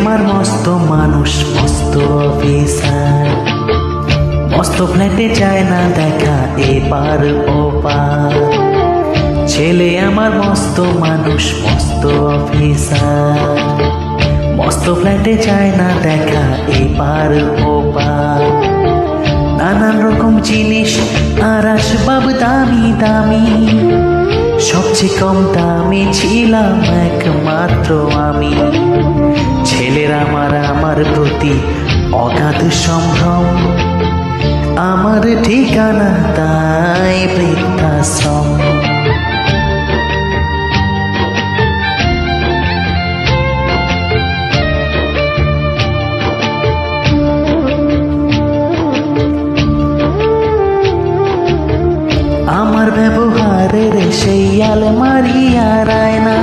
আমার মস্ত মানুষ, মস্ত অফিসার, মস্ত ফ্ল্যাটে যায় না দেখা এপার ওপার। ছেলে আমার মস্ত মানুষ, মস্ত অফিসার, মস্ত ফ্ল্যাটে যায় না দেখা এপার ওপার। নানান রকম জিনিস আর আসবাব দামি দামি, সবচেয়ে কম দামি ছিলাম একমাত্র আমি। ছেলের আমার প্রতি অগাধ সম্ভ্রম, আমার ঠিকানা তাই বৃদ্ধাশ্রম। আমার ব্যবহারের সেই আলমারি আর আয়না,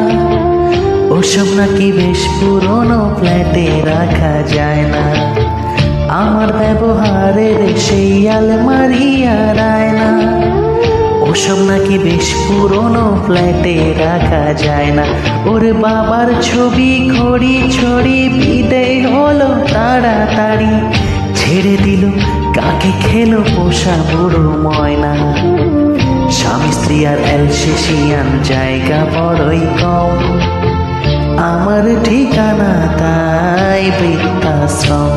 ওসব নাকি বেশ পুরনো ফ্ল্যাটে রাখা যায় না। আমার ব্যবহারের সেই আলমারি আর আয়না, ওসব নাকি বেশ পুরনো ফ্ল্যাটে রাখা যায় না। ওর বাবার ছবি খড়ি ছড়ি বিদায় হলো তাড়াতাড়ি, ছেড়ে দিল কাকে খেলো পোষা বুড়ো ময়না। স্বামী স্ত্রী আর অ্যালসেশিয়ান জায়গা বড়ই কম, আমার ঠিকানা তাই বৃদ্ধাশ্রম।